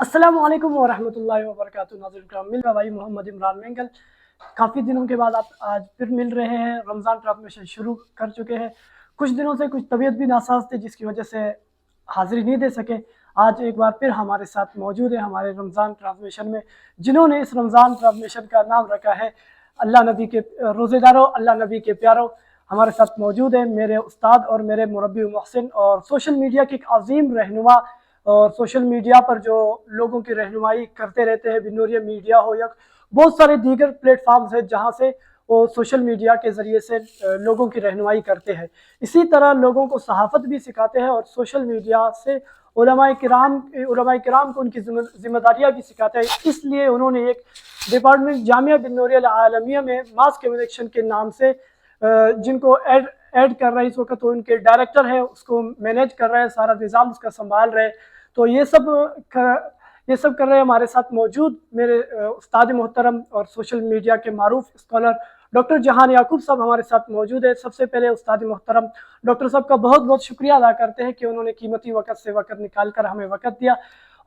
السلام علیکم ورحمۃ اللہ وبرکاتہ۔ ناظرین کرام، مل رہا بھائی محمد عمران مینگل۔ کافی دنوں کے بعد آپ آج پھر مل رہے ہیں۔ رمضان ٹرانسمیشن شروع کر چکے ہیں۔ کچھ دنوں سے کچھ طبیعت بھی ناساز تھی، جس کی وجہ سے حاضری نہیں دے سکے۔ آج ایک بار پھر ہمارے ساتھ موجود ہیں ہمارے رمضان ٹرانسمیشن میں، جنہوں نے اس رمضان ٹرانسمیشن کا نام رکھا ہے اللہ نبی کے روزے داروں، اللہ نبی کے پیاروں۔ ہمارے ساتھ موجود ہیں میرے استاد اور میرے مربی محسن، اور سوشل میڈیا کے ایک عظیم رہنما، اور سوشل میڈیا پر جو لوگوں کی رہنمائی کرتے رہتے ہیں، بنوریہ میڈیا ہو یا بہت سارے دیگر پلیٹ فارمز ہیں جہاں سے وہ سوشل میڈیا کے ذریعے سے لوگوں کی رہنمائی کرتے ہیں۔ اسی طرح لوگوں کو صحافت بھی سکھاتے ہیں، اور سوشل میڈیا سے علماء کرام کو ان کی ذمہ داریاں بھی سکھاتے ہیں۔ اس لیے انہوں نے ایک ڈپارٹمنٹ جامعہ بنوریہ العالمیہ میں ماس کمیونیکیشن کے نام سے جن کو ایڈ کر رہے ہیں اس وقت، وہ ان کے ڈائریکٹر ہے، اس کو مینیج کر رہے ہیں، سارا نظام اس کا سنبھال رہے ہیں۔ تو یہ سب کر رہے ہیں ہمارے ساتھ موجود میرے استاد محترم اور سوشل میڈیا کے معروف اسکالر ڈاکٹر جہان یعقوب صاحب ہمارے ساتھ موجود ہے۔ سب سے پہلے استاد محترم ڈاکٹر صاحب کا بہت بہت شکریہ ادا کرتے ہیں کہ انہوں نے قیمتی وقت سے وقت نکال کر ہمیں وقت دیا،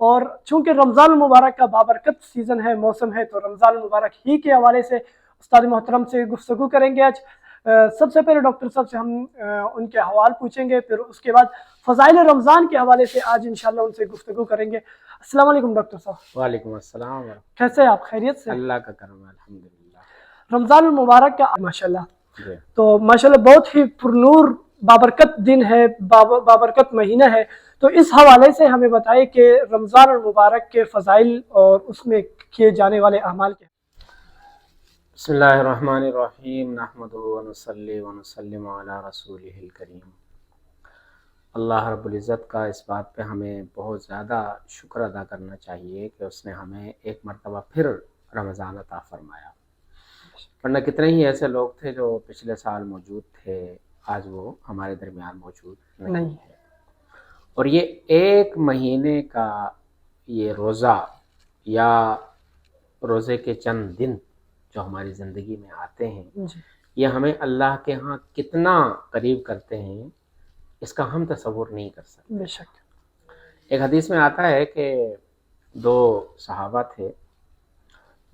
اور چونکہ رمضان المبارک کا بابرکت سیزن ہے، موسم ہے، تو رمضان المبارک ہی کے حوالے سے استاد محترم سے گفتگو کریں گے آج۔ سب سے پہلے ڈاکٹر صاحب سے ہم ان کے حوال پوچھیں گے، پھر اس کے بعد فضائل رمضان کے حوالے سے آج انشاءاللہ ان سے گفتگو کریں گے۔ السلام علیکم ڈاکٹر صاحب۔ وعلیکم السلام ورحمۃ کیسے ہیں آپ؟ خیریت سے؟ اللہ کا کرم ہے، الحمدللہ۔ رمضان المبارک کا ماشاءاللہ جی تو ماشاءاللہ بہت ہی پرنور بابرکت دن ہے، بابرکت مہینہ ہے، تو اس حوالے سے ہمیں بتائیں کہ رمضان المبارک کے فضائل اور اس میں کیے جانے والے اعمال کے۔ بسم اللہ الرحمن الرحیم، نحمدہ ونصلی ونسلم علی رسولہ الکریم۔ اللہ رب العزت کا اس بات پہ ہمیں بہت زیادہ شکر ادا کرنا چاہیے کہ اس نے ہمیں ایک مرتبہ پھر رمضان عطا فرمایا، ورنہ کتنے ہی ایسے لوگ تھے جو پچھلے سال موجود تھے، آج وہ ہمارے درمیان موجود نہیں ہے۔ اور یہ ایک مہینے کا یہ روزہ یا روزے کے چند دن جو ہماری زندگی میں آتے ہیں، یہ ہمیں اللہ کے ہاں کتنا قریب کرتے ہیں، اس کا ہم تصور نہیں کر سکتے۔ بے شک۔ ایک حدیث میں آتا ہے کہ دو صحابہ تھے،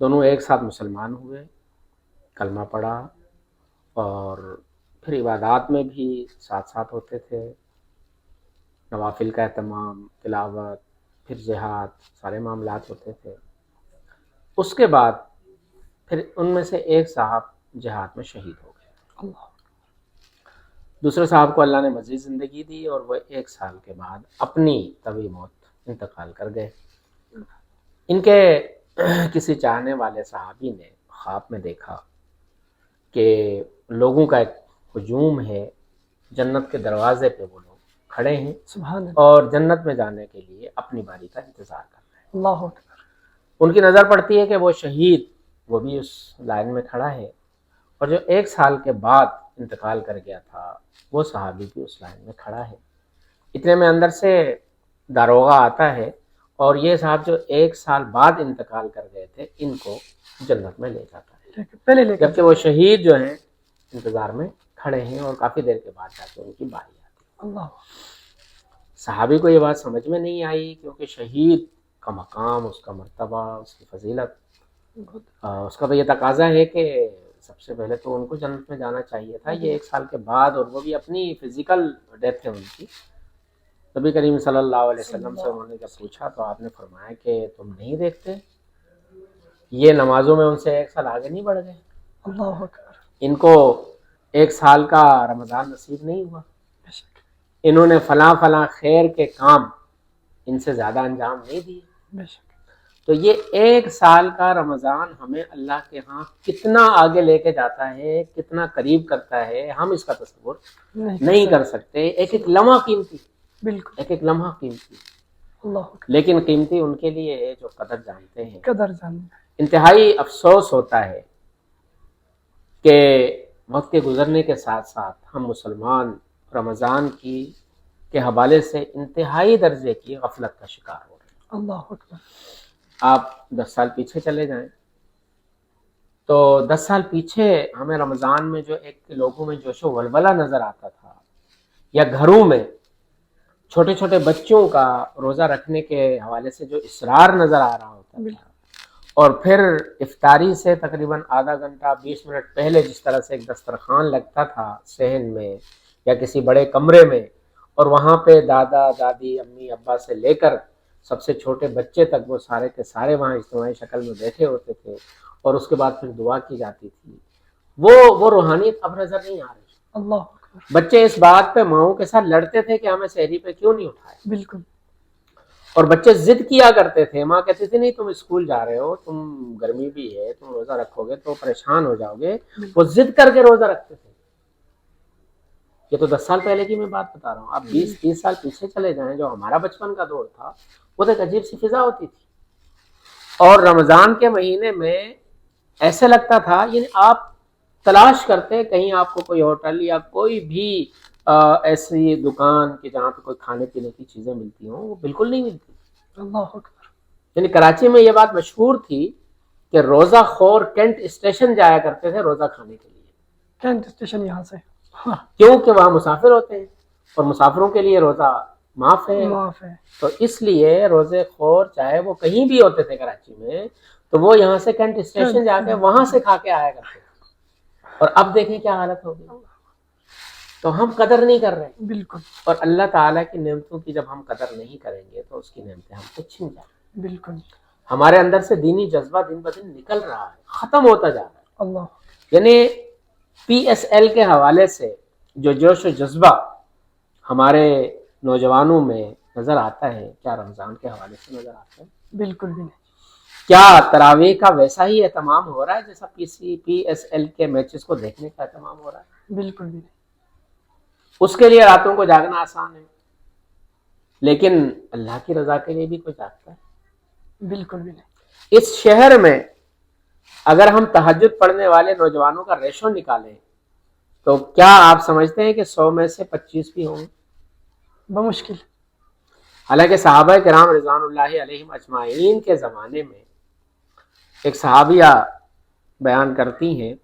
دونوں ایک ساتھ مسلمان ہوئے، کلمہ پڑھا، اور پھر عبادات میں بھی ساتھ ساتھ ہوتے تھے، نوافل کا اہتمام، تلاوت، پھر جہاد، سارے معاملات ہوتے تھے۔ اس کے بعد پھر ان میں سے ایک صاحب جہاد میں شہید ہو گئے، دوسرے صاحب کو اللہ نے مزید زندگی دی، اور وہ 1 سال کے بعد اپنی طبی موت انتقال کر گئے۔ ان کے کسی چاہنے والے صحابی نے خواب میں دیکھا کہ لوگوں کا ایک ہجوم ہے، جنت کے دروازے پہ وہ لوگ کھڑے ہیں، سبحان اللہ، اور جنت میں جانے کے لیے اپنی باری کا انتظار کر رہے ہیں۔ اللہ اکبر۔ ان کی نظر پڑتی ہے کہ وہ شہید، وہ بھی اس لائن میں کھڑا ہے، اور جو 1 سال کے بعد انتقال کر گیا تھا وہ صحابی بھی اس لائن میں کھڑا ہے۔ اتنے میں اندر سے داروغہ آتا ہے، اور یہ صاحب جو 1 سال بعد انتقال کر گئے تھے ان کو جنت میں لے جاتا ہے، پہلے لے کر جبکہ وہ شہید جو ہیں انتظار میں کھڑے ہیں، اور کافی دیر کے بعد جا کے ان کی باری آتی ہے۔ اللہ، صحابی کو یہ بات سمجھ میں نہیں آئی، کیونکہ شہید کا مقام، اس کا مرتبہ، اس کی فضیلت، اس کا تو یہ تقاضا ہے کہ سب سے پہلے تو ان کو جنت میں جانا چاہیے تھا۔ یہ 1 سال کے بعد، اور وہ بھی اپنی فزیکل ڈیتھ ہے ان کی۔ نبی کریم صلی اللہ علیہ وسلم سے انہوں نے جب پوچھا تو آپ نے فرمایا کہ تم نہیں دیکھتے یہ نمازوں میں ان سے 1 سال آگے نہیں بڑھ گئے، اللہ اکبر، ان کو 1 سال کا رمضان نصیب نہیں ہوا، انہوں نے فلاں فلاں خیر کے کام ان سے زیادہ انجام نہیں دیے۔ بے شک۔ تو یہ 1 سال کا رمضان ہمیں اللہ کے ہاں کتنا آگے لے کے جاتا ہے، کتنا قریب کرتا ہے، ہم اس کا تصور نہیں کر سکتے۔ ایک ایک لمحہ قیمتی، بالکل، ایک ایک لمحہ قیمتی، اللہ اکبر، لیکن قیمتی ان کے لیے ہے جو قدر جانتے ہیں۔ قدر جاننا۔ انتہائی افسوس ہوتا ہے کہ وقت کے گزرنے کے ساتھ ساتھ ہم مسلمان رمضان کے حوالے سے انتہائی درجے کی غفلت کا شکار ہو رہے ہیں۔ اللہ اکبر۔ آپ 10 سال پیچھے چلے جائیں تو 10 سال پیچھے ہمیں رمضان میں جو ایک لوگوں میں جوش و ولولہ نظر آتا تھا، یا گھروں میں چھوٹے چھوٹے بچوں کا روزہ رکھنے کے حوالے سے جو اصرار نظر آ رہا ہوتا تھا، اور پھر افطاری سے تقریباً آدھا گھنٹہ 20 منٹ پہلے جس طرح سے ایک دسترخوان لگتا تھا صحن میں یا کسی بڑے کمرے میں، اور وہاں پہ دادا دادی امی ابا سے لے کر سب سے چھوٹے بچے تک وہ سارے کے سارے وہاں اجتماعی شکل میں بیٹھے ہوتے تھے، اور اس کے بعد پھر دعا کی جاتی تھی، وہ روحانیت اب نظر نہیں آ رہی۔ اللہ اکبر۔ بچے اس بات پہ ماؤں کے ساتھ لڑتے تھے کہ ہمیں سحری پہ کیوں نہیں اٹھائے، بالکل، اور بچے ضد کیا کرتے تھے، ماں کہتی تھی نہیں تم اسکول جا رہے ہو، تم گرمی بھی ہے، تم روزہ رکھو گے تو پریشان ہو جاؤ گے، وہ ضد کر کے روزہ رکھتے تھے۔ یہ تو 10 سال پہلے کی میں بات بتا رہا ہوں، آپ 20-30 سال پیچھے چلے جائیں، جو ہمارا بچپن کا دور تھا وہ تو ایک عجیب سی فضا ہوتی تھی، اور رمضان کے مہینے میں ایسے لگتا تھا، یعنی آپ تلاش کرتے کہیں آپ کو کوئی ہوٹل یا کوئی بھی ایسی دکان کہ جہاں پہ کوئی کھانے پینے کی چیزیں ملتی ہوں، وہ بالکل نہیں ملتی۔ اللہ اکبر۔ یعنی کراچی میں یہ بات مشہور تھی کہ روزہ خور کینٹ اسٹیشن جایا کرتے تھے روزہ کھانے کے لیے، کینٹ اسٹیشن یہاں سے، کیونکہ وہاں مسافر ہوتے ہیں اور مسافروں کے لیے روزہ معاف ہے، معاف ہے۔ تو اس لیے روزے خور چاہے وہ کہیں بھی ہوتے تھے کراچی میں، تو وہ یہاں سے کینٹ اسٹیشن جا کے وہاں سے کھا کے آیا کرتے تھے، اور اب دیکھیں کیا حالت ہو گئی۔ تو ہم قدر نہیں کر رہے، بالکل، اور اللہ تعالیٰ کی نعمتوں کی جب ہم قدر نہیں کریں گے تو اس کی نعمتیں ہم سے چھن جائیں گی۔ بالکل، ہمارے اندر سے دینی جذبہ دن بدن نکل رہا ہے، ختم ہوتا جا رہا ہے۔ اللہ، یعنی پی ایس ایل کے حوالے سے جو جوش و جذبہ ہمارے نوجوانوں میں نظر آتا ہے، کیا رمضان کے حوالے سے نظر آتا ہے؟ بالکل بھی نہیں۔ کیا تراویح کا ویسا ہی اہتمام ہو رہا ہے جیسا پی ایس ایل کے میچز کو دیکھنے کا اہتمام ہو رہا ہے؟ بالکل بھی نہیں۔ اس کے لیے راتوں کو جاگنا آسان ہے، لیکن اللہ کی رضا کے لیے بھی کوئی جاگتا ہے؟ بالکل بھی نہیں۔ اس شہر میں اگر ہم تہجد پڑھنے والے نوجوانوں کا ریشو نکالیں تو کیا آپ سمجھتے ہیں کہ 100 میں سے 25 بھی ہوں گے؟ بمشکل۔ حالانکہ صحابہ کرام رضوان اللہ علیہم اجمعین کے زمانے میں ایک صحابیہ بیان کرتی ہیں،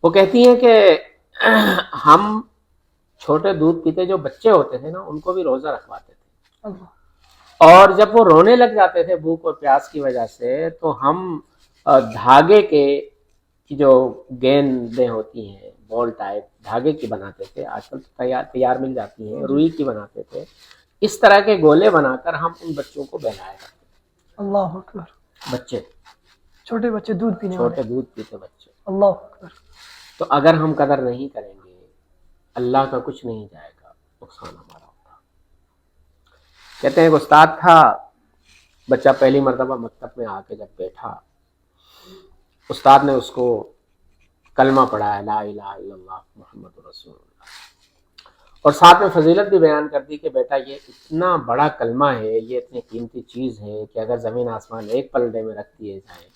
وہ کہتی ہیں کہ ہم چھوٹے دودھ پیتے جو بچے ہوتے تھے نا، ان کو بھی روزہ رکھواتے تھے، اللہ، اور جب وہ رونے لگ جاتے تھے بھوک اور پیاس کی وجہ سے، تو ہم دھاگے کے کی جو گیندیں ہوتی ہیں بال ٹائپ دھاگے کی بناتے تھے، آج کل تو تیار مل جاتی ہیں، روئی کی بناتے تھے، اس طرح کے گولے بنا کر ہم ان بچوں کو بہلایا کرتے تھے۔ اللہ اکبر۔ بچے، چھوٹے بچے دودھ پینے والے، چھوٹے دودھ پیتے بچے۔ اللہ اکبر۔ تو اگر ہم قدر نہیں کریں گے، اللہ کا کچھ نہیں جائے گا، نقصان ہمارا ہوگا۔ کہتے ہیں ایک استاد تھا، بچہ پہلی مرتبہ مکتب میں آ کے جب بیٹھا، استاد نے اس کو کلمہ پڑھایا، لا الہ الا اللہ محمد رسول اللہ، اور ساتھ میں فضیلت بھی بیان کر دی کہ بیٹا یہ اتنا بڑا کلمہ ہے، یہ اتنی قیمتی چیز ہے کہ اگر زمین آسمان ایک پلڑے میں رکھ دیے جائیں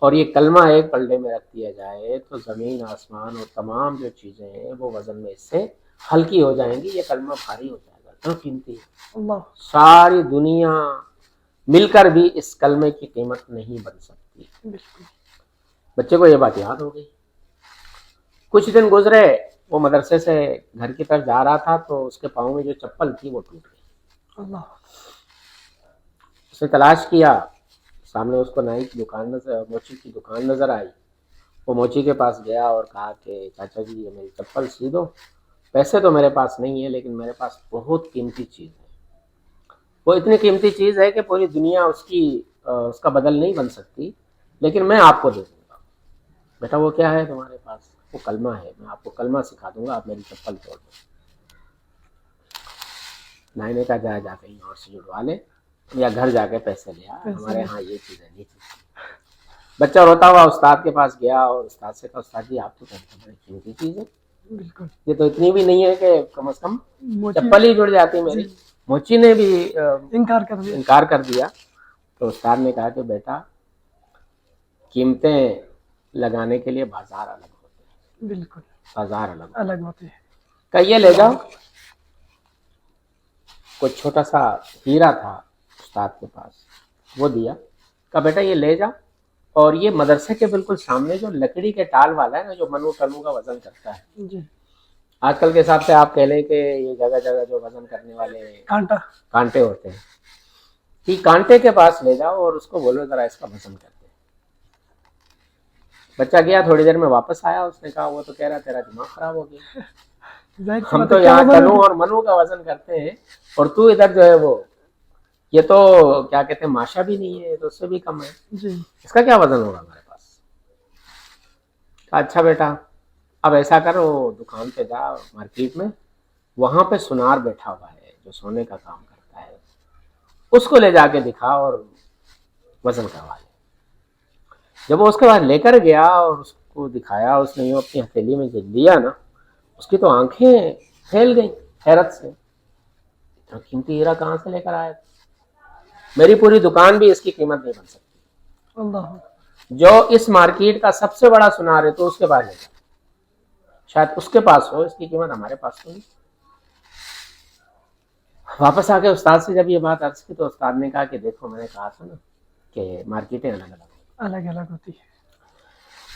اور یہ کلمہ ایک پلڑے میں رکھ دیا جائے تو زمین آسمان اور تمام جو چیزیں ہیں وہ وزن میں اس سے ہلکی ہو جائیں گی، یہ کلمہ بھاری ہو جائے گا، اتنا قیمتی ہے، اللہ، ساری دنیا مل کر بھی اس کلمے کی قیمت نہیں بن سکتی۔ بالکل، بچے کو یہ بات یاد ہو گئی۔ کچھ دن گزرے، وہ مدرسے سے گھر کی طرف جا رہا تھا تو اس کے پاؤں میں جو چپل تھی وہ ٹوٹ گئی۔ اللہ، اس نے تلاش کیا، سامنے اس کو نائی کی دکان نظر، موچی کی دکان نظر آئی، وہ موچی کے پاس گیا اور کہا کہ چاچا جی یہ میری چپل سی دو، پیسے تو میرے پاس نہیں ہے لیکن میرے پاس بہت قیمتی چیز ہے، وہ اتنی قیمتی چیز ہے کہ پوری دنیا اس کا بدل نہیں بن سکتی، لیکن میں آپ کو دے دوں گا۔ بیٹا وہ کیا ہے تمہارے پاس؟ وہ کلمہ ہے، میں آپ کو کلمہ سکھا دوں گا، آپ میری چپل توڑ دو۔ نائی نے کہا جا کہیں اور سے جڑوا لے یا گھر جا کے پیسے لے آ، ہمارے ہاں یہ چیزیں نہیں چلتی۔ بچہ روتا ہوا استاد کے پاس گیا اور استاد سے کہا استاد جی آپ تو کہتے ہیں بڑی قیمتی چیز ہے، بالکل، یہ تو اتنی بھی نہیں ہے کہ کم از کم موچی چپل ہی جڑ جاتی میری۔ موچی نے بھی انکار کر دیا۔ تو استاد نے کہا کہ بیٹا قیمتیں لگانے کے لیے بازار الگ ہوتے ہیں، بالکل، بازار الگ ہوتے ہیں۔ کہ یہ لے جاؤ۔ کوئی چھوٹا سا ہیرا تھا استاد کے پاس، وہ دیا، کہا بیٹا یہ لے جا، اور یہ مدرسے کے بالکل سامنے جو لکڑی کے ٹال والا ہے نا، جو منو ٹنو کا وزن کرتا ہے، جی، آج کل کے حساب سے آپ کہہ لیں کہ یہ جگہ جگہ جو وزن کرنے والے کانٹا کانٹے ہوتے ہیں، کہ کانٹے کے پاس لے جاؤ اور اس کو بولو ذرا اس کا وزن کر دے. بچہ گیا، تھوڑی دیر میں واپس آیا، اس نے کہا وہ تو کہہ رہا تیرا دماغ خراب ہو گیا، ظاہر سی ہم بات تو ہے، کیا یہاں وزن تنو ہوگی؟ اور منو کا وزن کرتے ہیں اور تو ادھر جو ہے وہ یہ تو کیا کہتے ہیں ماشا بھی نہیں ہے، تو اس سے بھی کم ہے، جی اس کا کیا وزن ہوگا ہمارے پاس. اچھا بیٹا اب ایسا کرو، دکان پہ جا مارکیٹ میں، وہاں پہ سونار بیٹھا ہوا ہے جو سونے کا کام کرتا ہے، اس کو لے جا کے دکھا اور وزن کروا لے. جب وہ اس کے بعد لے کر گیا اور اس کو دکھایا، اس نے یوں اپنی ہتھیلی میں جب لیا نا، اس کی تو آنکھیں پھیل گئیں حیرت سے، اتنا قیمتی ہیرا کہاں سے لے کر آیا؟ میری پوری دکان بھی اس کی قیمت نہیں بن سکتی. اللہ جو اس مارکیٹ کا سب سے بڑا سونار ہے تو اس کے پاس لے جا، شاید اس کے پاس ہو، اس کی قیمت ہمارے پاس تو نہیں. واپس آ کے استاد سے جب یہ بات عرض کی تو استاد نے کہا کہ دیکھو میں نے کہا تھا نا کہ مارکیٹیں الگ الگ ہیں، الگ الگ ہوتی ہے.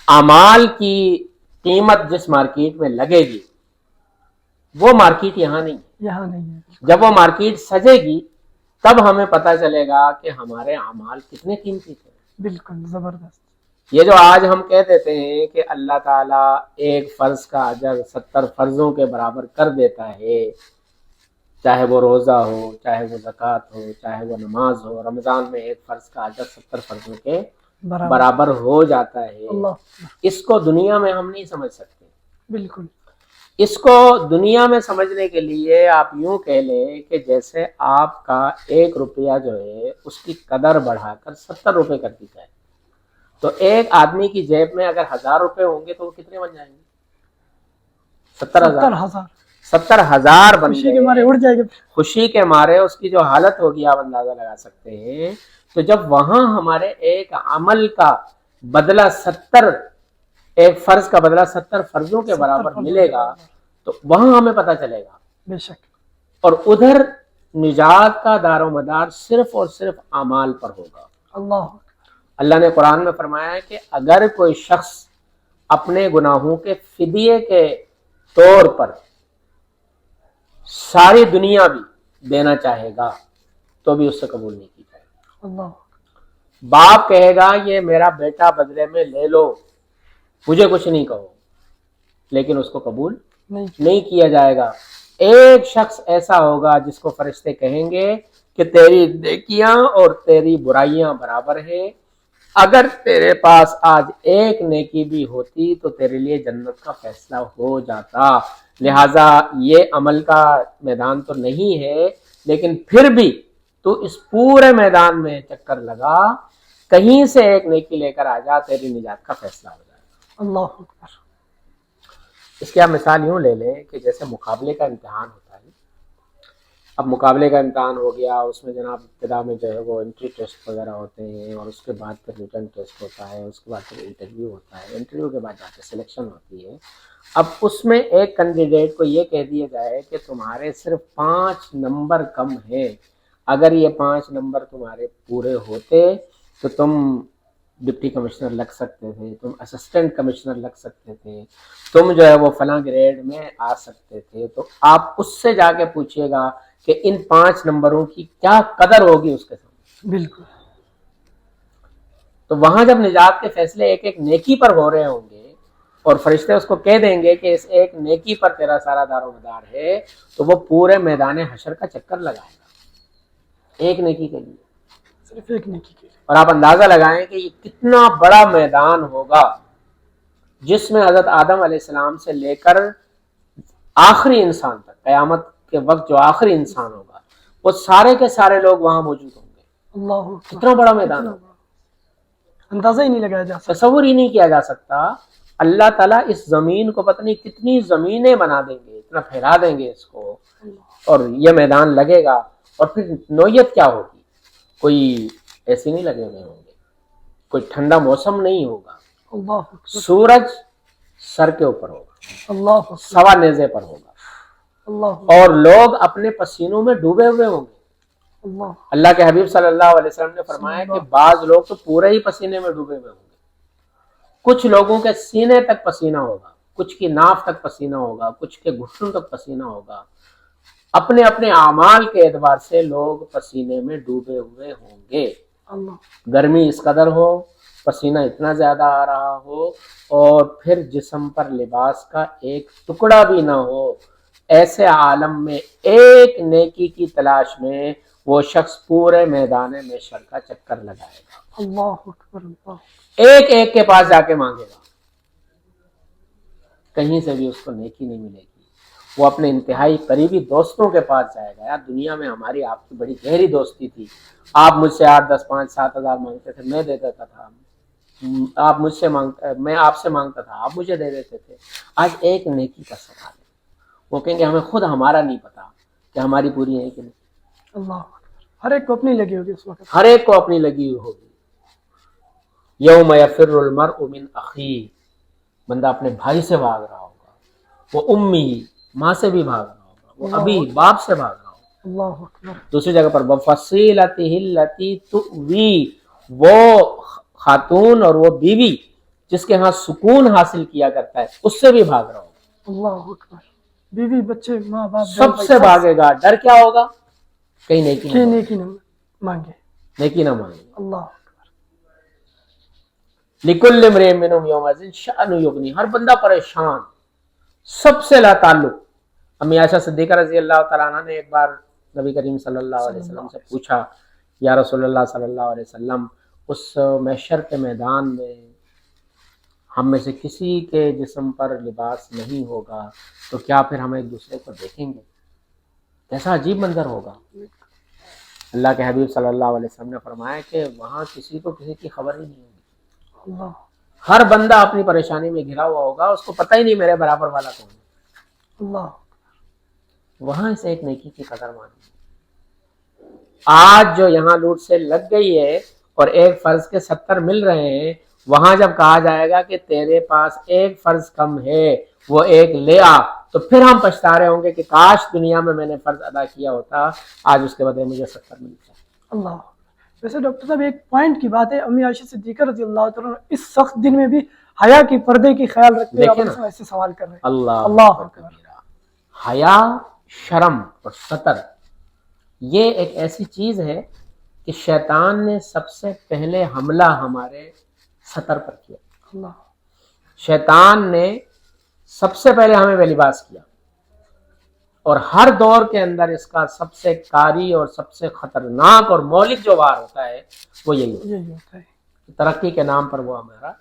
اعمال کی قیمت جس مارکیٹ میں لگے گی وہ مارکیٹ یہاں نہیں ہے. یہاں نہیں ہے. جب وہ مارکیٹ سجے گی تب ہمیں پتہ چلے گا کہ ہمارے اعمال کتنے قیمتی تھے. بالکل زبردست. یہ جو آج ہم کہہ دیتے ہیں کہ اللہ تعالیٰ ایک فرض کا اجر 70 فرضوں کے برابر کر دیتا ہے، چاہے وہ روزہ ہو، چاہے وہ زکوٰۃ ہو، چاہے وہ نماز ہو، رمضان میں ایک فرض کا اجر 70 فرضوں کے برابر ہو جاتا ہے. اللہ اس کو دنیا میں ہم نہیں سمجھ سکتے. بالکل اس کو دنیا میں سمجھنے کے لیے آپ یوں کہہ لیں کہ جیسے آپ کا 1 روپیہ جو ہے اس کی قدر بڑھا کر 70 روپے کر دی جائے، تو ایک آدمی کی جیب میں اگر 1000 روپے ہوں گے تو وہ کتنے بن جائیں گے؟ 70,000. 70,000 بن خوشی کے مارے گئے. اڑ جائے گا. خوشی کے مارے اس کی جو حالت ہوگی آپ اندازہ لگا سکتے ہیں. تو جب وہاں ہمارے ایک عمل کا بدلہ 70 ایک فرض کا بدلہ 70 فرضوں کے برابر ملے گا تو وہاں ہمیں پتہ چلے گا. بے شک. اور ادھر نجات کا دار و مدار صرف اور صرف اعمال پر ہوگا. اللہ اللہ نے قرآن میں فرمایا ہے کہ اگر کوئی شخص اپنے گناہوں کے فدیے کے طور پر ساری دنیا بھی دینا چاہے گا تو بھی اس سے قبول نہیں کی جائے گی. اللہ باپ کہے گا یہ میرا بیٹا بدلے میں لے لو، مجھے کچھ نہیں کہو، لیکن اس کو قبول نہیں کیا جائے گا. ایک شخص ایسا ہوگا جس کو فرشتے کہیں گے کہ تیری نیکیاں اور تیری برائیاں برابر ہیں، اگر تیرے پاس آج ایک نیکی بھی ہوتی تو تیرے لیے جنت کا فیصلہ ہو جاتا. لہٰذا یہ عمل کا میدان تو نہیں ہے، لیکن پھر بھی تو اس پورے میدان میں چکر لگا، کہیں سے ایک نیکی لے کر آ جا، تیری نجات کا فیصلہ ہو جائے. اللہ اکبر. اس کی آپ مثال یوں لے لیں کہ جیسے مقابلے کا امتحان ہوتا ہے. اب مقابلے کا امتحان ہو گیا، اس میں جناب ابتدا میں جو ہے وہ انٹری ٹیسٹ وغیرہ ہوتے ہیں، اور اس کے بعد پھر ریٹن ٹیسٹ ہوتا ہے، اس کے بعد پھر انٹرویو ہوتا ہے، انٹرویو کے بعد جا کے سلیکشن ہوتی ہے. اب اس میں ایک کینڈیڈیٹ کو یہ کہہ دیا جائے کہ تمہارے صرف 5 نمبر کم ہیں، اگر یہ 5 نمبر تمہارے پورے ہوتے تو تم ڈپٹی کمشنر لگ سکتے تھے، تم اسسٹنٹ کمشنر لگ سکتے تھے، تم جو ہے وہ فلاں گریڈ میں آ سکتے تھے. تو آپ اس سے جا کے پوچھیے گا کہ ان 5 نمبروں کی کیا قدر ہوگی اس کے سامنے. بالکل. تو وہاں جب نجات کے فیصلے ایک ایک نیکی پر ہو رہے ہوں گے اور فرشتے اس کو کہہ دیں گے کہ اس ایک نیکی پر تیرا سارا دار و مدار ہے، تو وہ پورے میدان حشر کا چکر لگائے گا ایک نیکی کے لیے، صرف ایک نیکی کے لیے. اور آپ اندازہ لگائیں کہ یہ کتنا بڑا میدان ہوگا جس میں حضرت آدم علیہ السلام سے لے کر آخری انسان تک، قیامت کے وقت جو آخری انسان ہوگا وہ سارے کے سارے لوگ وہاں موجود ہوں گے. اللہ کتنا بڑا میدان ہوگا، اندازہ ہی نہیں لگایا جا سکتا، تصور ہی نہیں کیا جا سکتا. اللہ تعالیٰ اس زمین کو پتہ نہیں کتنی زمینیں بنا دیں گے، اتنا پھیلا دیں گے اس کو، اور یہ میدان لگے گا. اور پھر نوعیت کیا ہوگی، کوئی ایسے نہیں لگے ہوئے ہوں گے، کوئی ٹھنڈا موسم نہیں ہوگا، اللہ سورج سر کے اوپر ہوگا، اللہ سوا نیزے پر ہوگا، اللہ اور لوگ اپنے پسینوں میں ڈوبے ہوئے ہوں گے. اللہ اللہ کے حبیب صلی اللہ علیہ وسلم نے فرمایا کہ بعض لوگ تو پورے ہی پسینے میں ڈوبے ہوئے ہوں گے، کچھ لوگوں کے سینے تک پسینہ ہوگا. کچھ کی ناف تک پسینہ ہوگا، کچھ کے گھٹنوں تک پسینہ ہوگا. اپنے اپنے اعمال کے اعتبار سے لوگ پسینے میں ڈوبے ہوئے ہوں گے. اللہ گرمی اس قدر ہو، پسینہ اتنا زیادہ آ رہا ہو، اور پھر جسم پر لباس کا ایک ٹکڑا بھی نہ ہو، ایسے عالم میں ایک نیکی کی تلاش میں وہ شخص پورے میدان محشر کا چکر لگائے گا، اللہ اکبر اللہ. ایک ایک کے پاس جا کے مانگے گا، کہیں سے بھی اس کو نیکی نہیں ملے گی. وہ اپنے انتہائی قریبی دوستوں کے پاس جائے گا. یار دنیا میں ہماری آپ کی بڑی گہری دوستی تھی، آپ مجھ سے 8 10 5 7 ہزار مانگتے تھے، میں دے دیتا تھا، آپ مجھ سے میں آپ سے مانگتا تھا، آپ مجھے دے دیتے تھے. آج ایک نیکی کا سوال ہے. وہ کہیں گے ہمیں خود ہمارا نہیں پتا کہ ہماری پوری ہے کہ نہیں. اللہ اکبر. ہر ایک کو اپنی لگی ہوگی اس وقت. ہر ایک کو اپنی لگی ہوئی ہوگی. یوم یفر المرء من اخیہ، بندہ اپنے بھائی سے بھاگ رہا ہوگا، وہ امی ماں سے بھی بھاگ رہا ہوگا، وہ ابھی باپ سے بھاگ رہا ہوگا. اللہ اکبر. دوسری جگہ پر وفصیلتہ التی تؤوی، وہ خاتون اور وہ بیوی جس کے ہاں سکون حاصل کیا کرتا ہے، اس سے بھی بھاگ رہا ہوگا. اللہ اکبر. بیوی بچے ماں باپ سب سے بھاگے گا. ڈر کیا ہوگا؟ کہیں نیکی نہ نیکی نہ مانگے. نیکی نہ مانگے. اللہ اکبر. لکل امرئ منہم یومئذ شأن یغنی، ہر بندہ پریشان، سب سے لا تعلق. امی عائشہ صدیقہ رضی اللہ تعالیٰ عنہ نے ایک بار نبی کریم صلی اللہ علیہ وسلم سے پوچھا، یا رسول اللہ صلی اللہ علیہ وسلم، اس محشر کے میدان میں ہم میں سے کسی کے جسم پر لباس نہیں ہوگا تو کیا پھر ہم ایک دوسرے کو دیکھیں گے؟ کیسا عجیب منظر ہوگا. اللہ کے حبیب صلی اللہ علیہ وسلم نے فرمایا کہ وہاں کسی کو کسی کی خبر ہی نہیں ہوگی. اللہ ہر بندہ اپنی پریشانی میں گھرا ہوا ہوگا، اس کو پتہ ہی نہیں میرے برابر والا کون ہے. اللہ. وہاں سے ایک نیکی کی قدر مانی. آج جو یہاں لوٹ سے لگ گئی ہے اور ایک فرض کے 70 مل رہے ہیں، وہاں جب کہا جائے گا کہ تیرے پاس ایک فرض کم ہے، وہ ایک لے آ، تو پھر ہم پچھتا رہے ہوں گے کہ کاش دنیا میں میں نے فرض ادا کیا ہوتا، آج اس کے بدلے مجھے 70 ملتا. اللہ. ویسے ڈاکٹر صاحب ایک پوائنٹ کی بات ہے، امی عائشہ صدیقہ رضی اللہ تعالیٰ عنہ اس سخت دن میں بھی حیا کی پردے کی خیال رکھتے ہوئے آپ سے ایسے سوال کر رہے ہیں. اللہ اکبر. حیا، شرم اور ستر، یہ ایک ایسی چیز ہے کہ شیطان نے سب سے پہلے حملہ ہمارے ستر پر کیا. اللہ. شیطان نے سب سے پہلے ہمیں بے لباس کیا، اور ہر دور کے اندر اس کا سب سے کاری اور سب سے خطرناک اور مہلک جو وار ہوتا ہے وہ یہی ہوتا ہے. ترقی کے نام پر وہ ہمارا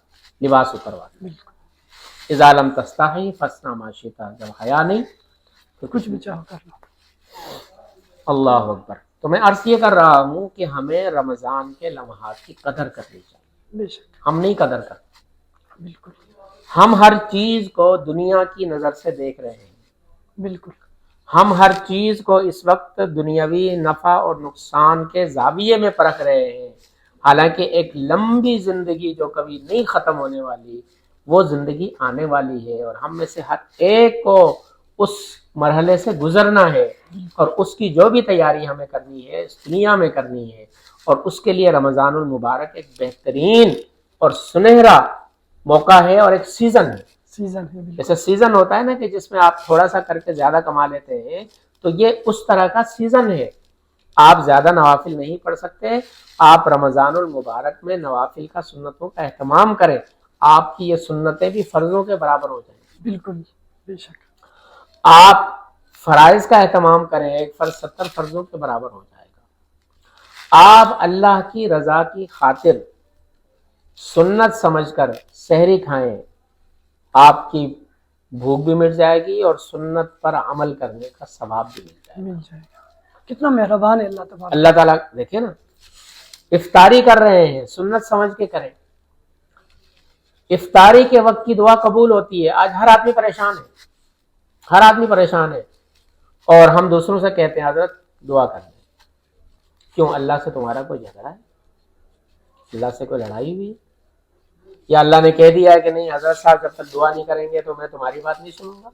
لباس اترواتا ہے. بالکل. اذا لم تستحی فاصنع ما شئت، جب حیا نہیں تو کچھ بھی چاہو کر لو. اللہ اکبر. تو میں عرض یہ کر رہا ہوں کہ ہمیں رمضان کے لمحات کی قدر کرنی چاہیے. بے شک. ہم نہیں قدر کرتے. بالکل. ہم ہر چیز کو دنیا کی نظر سے دیکھ رہے ہیں. بالکل. ہم ہر چیز کو اس وقت دنیاوی نفع اور نقصان کے زاویے میں پرکھ رہے ہیں، حالانکہ ایک لمبی زندگی جو کبھی نہیں ختم ہونے والی، وہ زندگی آنے والی ہے، اور ہم میں سے ہر ایک کو اس مرحلے سے گزرنا ہے، اور اس کی جو بھی تیاری ہمیں کرنی ہے اس دنیا میں کرنی ہے. اور اس کے لیے رمضان المبارک ایک بہترین اور سنہرا موقع ہے اور ایک سیزن ہے. سیزن ہے. جیسے سیزن ہوتا ہے نا کہ جس میں آپ تھوڑا سا کر کے زیادہ کما لیتے ہیں، تو یہ اس طرح کا سیزن ہے. آپ زیادہ نوافل نہیں پڑھ سکتے، آپ رمضان المبارک میں نوافل کا سنتوں کا اہتمام کریں، آپ کی یہ سنتیں بھی فرضوں کے برابر ہو جائیں. بالکل. بے شک. آپ فرائض کا اہتمام کریں، ایک فرض 70 فرضوں کے برابر ہو جائے گا. آپ اللہ کی رضا کی خاطر سنت سمجھ کر سحری کھائیں، آپ کی بھوک بھی مٹ جائے گی اور سنت پر عمل کرنے کا ثواب بھی مل جائے گا. کتنا مہربان ہے اللہ تبارک. اللہ تعالیٰ دیکھیں نا، افطاری کر رہے ہیں سنت سمجھ کے کریں. افطاری کے وقت کی دعا قبول ہوتی ہے. آج ہر آدمی پریشان ہے، ہر آدمی پریشان ہے، اور ہم دوسروں سے کہتے ہیں حضرت دعا کر لیں. کیوں؟ اللہ سے تمہارا کوئی جھگڑا ہے؟ اللہ سے کوئی لڑائی ہوئی؟ یا اللہ نے کہہ دیا ہے کہ نہیں حضرت صاحب جب تک دعا نہیں کریں گے تو میں تمہاری بات نہیں سنوں گا؟